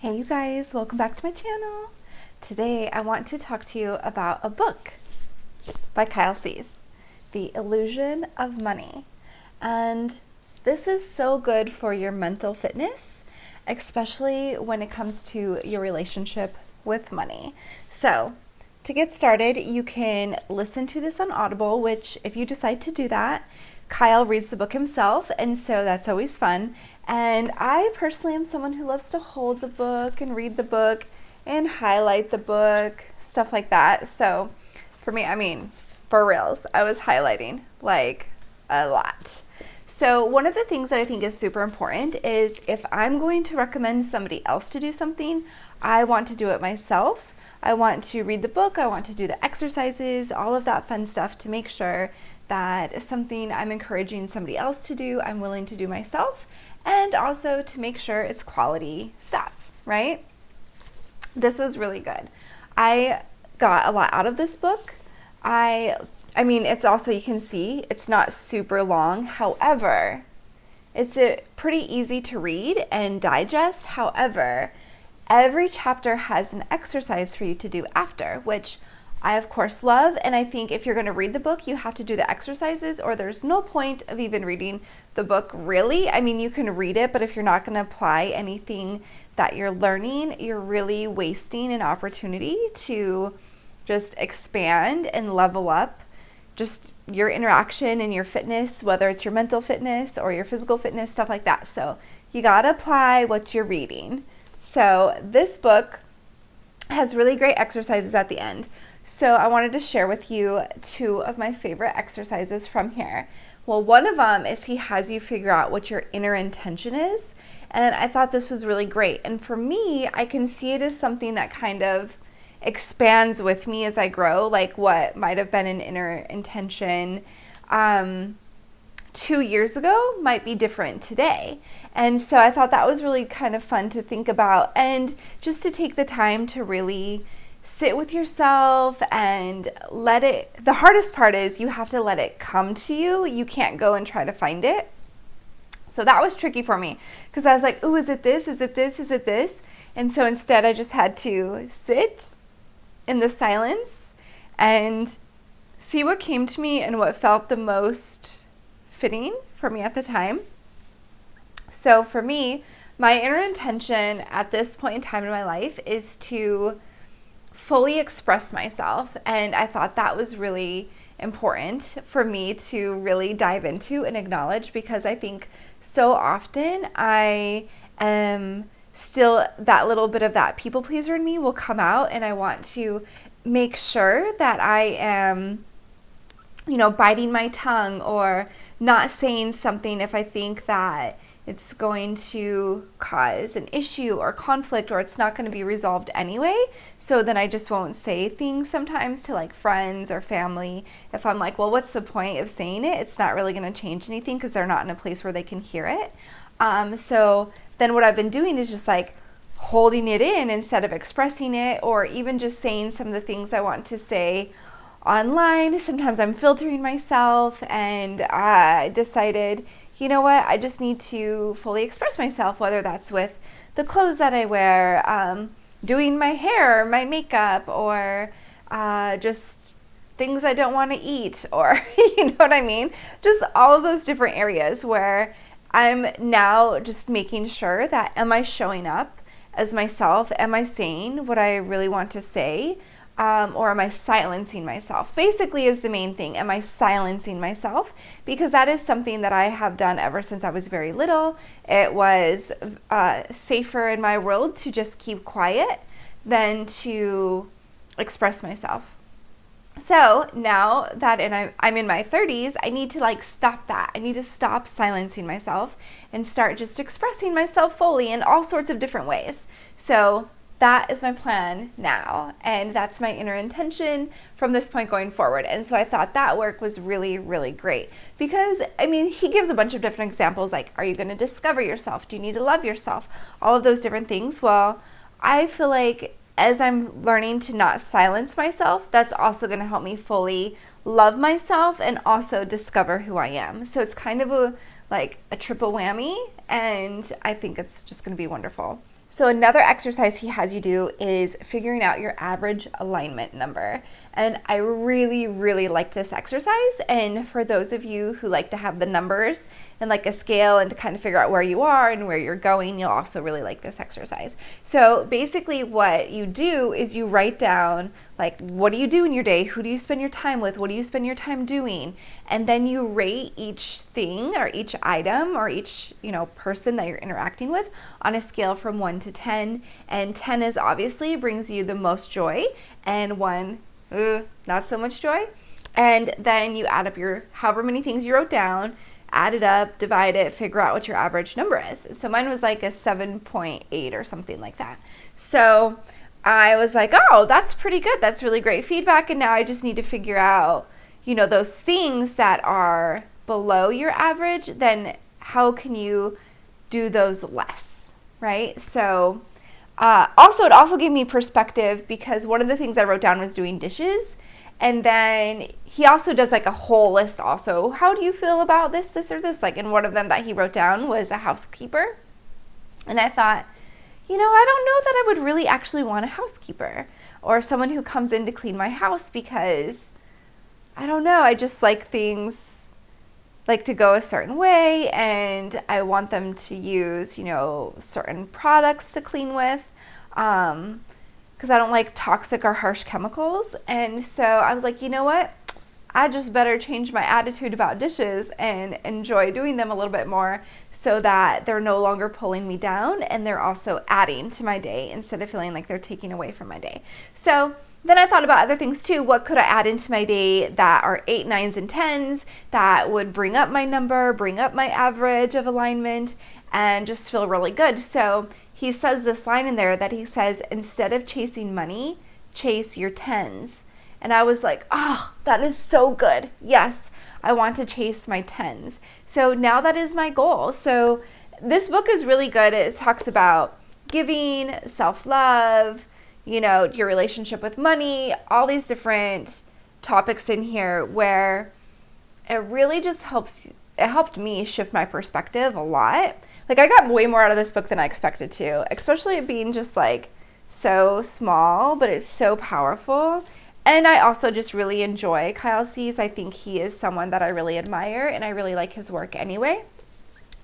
Hey you guys, welcome back to my channel. Today I want to talk to you about a book by Kyle Cease, The Illusion of Money. And this is so good for your mental fitness, especially when it comes to your relationship with money. So to get started, you can listen to this on Audible, which if you decide to do that, Kyle reads the book himself, and so that's always fun. And I personally am someone who loves to hold the book and read the book and highlight the book, stuff like that. So for me, for reals, I was highlighting like a lot. So one of the things that I think is super important is if I'm going to recommend somebody else to do something, I want to do it myself. I want to read the book, I want to do the exercises, all of that fun stuff to make sure that something I'm encouraging somebody else to do, I'm willing to do myself, and also to make sure it's quality stuff, right? This was really good. I got a lot out of this book. It's also, you can see, it's not super long. However, it's pretty easy to read and digest. However, every chapter has an exercise for you to do after, which I of course love, and I think if you're going to read the book, you have to do the exercises or there's no point of even reading the book really. You can read it, but if you're not going to apply anything that you're learning, you're really wasting an opportunity to just expand and level up just your interaction and your fitness, whether it's your mental fitness or your physical fitness, stuff like that. So you got to apply what you're reading. So this book has really great exercises at the end. So I wanted to share with you two of my favorite exercises from here. Well, one of them is he has you figure out what your inner intention is. And I thought this was really great. And for me, I can see it as something that kind of expands with me as I grow, like what might have been an inner intention 2 years ago might be different today. And so I thought that was really kind of fun to think about and just to take the time to really sit with yourself and let it, the hardest part is you have to let it come to you. You can't go and try to find it. So that was tricky for me because I was like, oh, is it this? Is it this? Is it this? And so instead I just had to sit in the silence and see what came to me and what felt the most fitting for me at the time. So for me, my inner intention at this point in time in my life is to fully express myself, and I thought that was really important for me to really dive into and acknowledge, because I think so often I am still, that little bit of that people pleaser in me will come out, and I want to make sure that I am, biting my tongue or not saying something if I think that it's going to cause an issue or conflict or it's not going to be resolved anyway. So then I just won't say things sometimes to like friends or family. If I'm like, well, what's the point of saying it? It's not really going to change anything because they're not in a place where they can hear it. So then what I've been doing is just like holding it in instead of expressing it, or even just saying some of the things I want to say online. Sometimes I'm filtering myself, and I decided, you know what, I just need to fully express myself, whether that's with the clothes that I wear, doing my hair, my makeup, or just things I don't want to eat, or you know what I mean? Just all of those different areas where I'm now just making sure that, am I showing up as myself? Am I saying what I really want to say? Or am I silencing myself? Basically is the main thing. Am I silencing myself? Because that is something that I have done ever since I was very little. It was safer in my world to just keep quiet than to express myself. So now that I'm in my 30s, I need to stop that. I need to stop silencing myself and start just expressing myself fully in all sorts of different ways. So that is my plan now, and that's my inner intention from this point going forward. And so I thought that work was really, really great because, he gives a bunch of different examples, like, are you going to discover yourself? Do you need to love yourself? All of those different things. Well, I feel like as I'm learning to not silence myself, that's also going to help me fully love myself and also discover who I am. So it's kind of a triple whammy, and I think it's just going to be wonderful. So another exercise he has you do is figuring out your average alignment number. And I really, really like this exercise. And for those of you who like to have the numbers and like a scale and to kind of figure out where you are and where you're going, you'll also really like this exercise. So basically what you do is you write down, like, what do you do in your day? Who do you spend your time with? What do you spend your time doing? And then you rate each thing or each item or each, person that you're interacting with on a scale from 1 to 10. And 10 is obviously brings you the most joy, and 1, not so much joy. And then you add up your however many things you wrote down, add it up, divide it, figure out what your average number is. So mine was like a 7.8 or something like that. So I was like, oh, that's pretty good. That's really great feedback. And now I just need to figure out, those things that are below your average, then how can you do those less, right? So it also gave me perspective, because one of the things I wrote down was doing dishes. And then he also does like a whole list also. How do you feel about this, or this? Like, and one of them that he wrote down was a housekeeper. And I thought, I don't know that I would really actually want a housekeeper or someone who comes in to clean my house, because I don't know, I just like things like to go a certain way, and I want them to use, certain products to clean with, because I don't like toxic or harsh chemicals. And so I was like, you know what? I just better change my attitude about dishes and enjoy doing them a little bit more, so that they're no longer pulling me down and they're also adding to my day instead of feeling like they're taking away from my day. So then I thought about other things too. What could I add into my day that are 8, 9s, and 10s that would bring up my number, bring up my average of alignment, and just feel really good? So he says this line in there that he says, instead of chasing money, chase your 10s. And I was like, oh, that is so good. Yes, I want to chase my 10s. So now that is my goal. So this book is really good. It talks about giving, self-love, your relationship with money, all these different topics in here, where it really just helped me shift my perspective a lot. Like, I got way more out of this book than I expected to, especially it being just like so small, but it's so powerful. And I also just really enjoy Kyle Cease. I think he is someone that I really admire, and I really like his work anyway.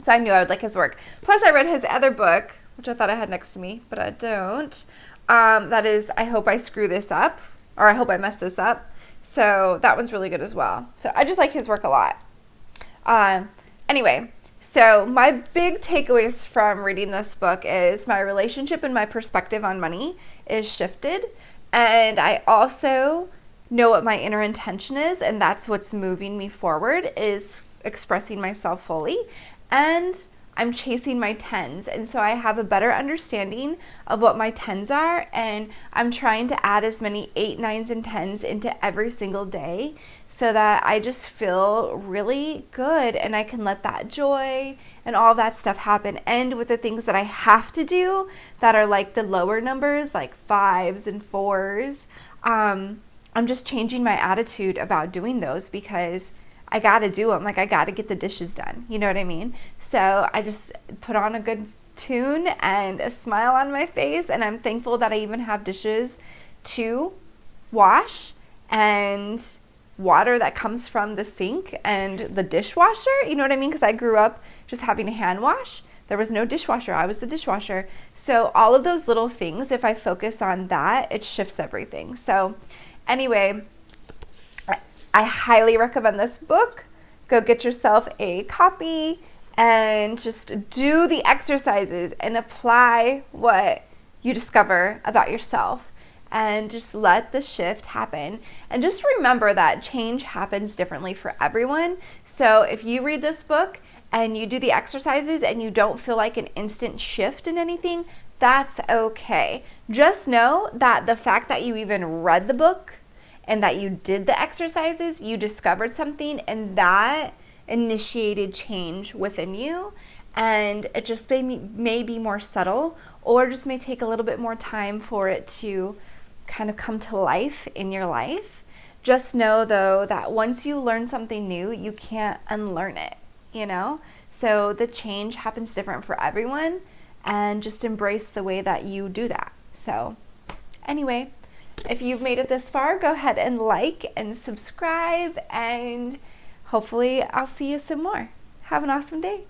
So I knew I would like his work. Plus, I read his other book, which I thought I had next to me, but I don't. That is, I Hope I Screw This Up, or I Hope I Mess This Up. So that one's really good as well. So I just like his work a lot. Anyway, so my big takeaways from reading this book is my relationship and my perspective on money is shifted. And I also know what my inner intention is, and that's what's moving me forward, is expressing myself fully. And I'm chasing my 10s, and so I have a better understanding of what my 10s are, and I'm trying to add as many 8, 9s, and 10s into every single day, so that I just feel really good, and I can let that joy and all that stuff happen. And with the things that I have to do that are like the lower numbers, like 5s and 4s, I'm just changing my attitude about doing those, because I got to do them. Like, I got to get the dishes done. You know what I mean? So I just put on a good tune and a smile on my face, and I'm thankful that I even have dishes to wash and water that comes from the sink and the dishwasher. You know what I mean? Because I grew up just having a hand wash. There was no dishwasher. I was the dishwasher. So all of those little things, if I focus on that, it shifts everything. So anyway, I highly recommend this book. Go get yourself a copy and just do the exercises and apply what you discover about yourself, and just let the shift happen. And just remember that change happens differently for everyone. So if you read this book and you do the exercises and you don't feel like an instant shift in anything, that's okay. Just know that the fact that you even read the book and that you did the exercises, you discovered something, and that initiated change within you. And it just may be more subtle, or just may take a little bit more time for it to kind of come to life in your life. Just know, though, that once you learn something new, you can't unlearn it, So the change happens different for everyone. and just embrace the way that you do that. So anyway, if you've made it this far, go ahead and like and subscribe, and hopefully I'll see you some more. Have an awesome day.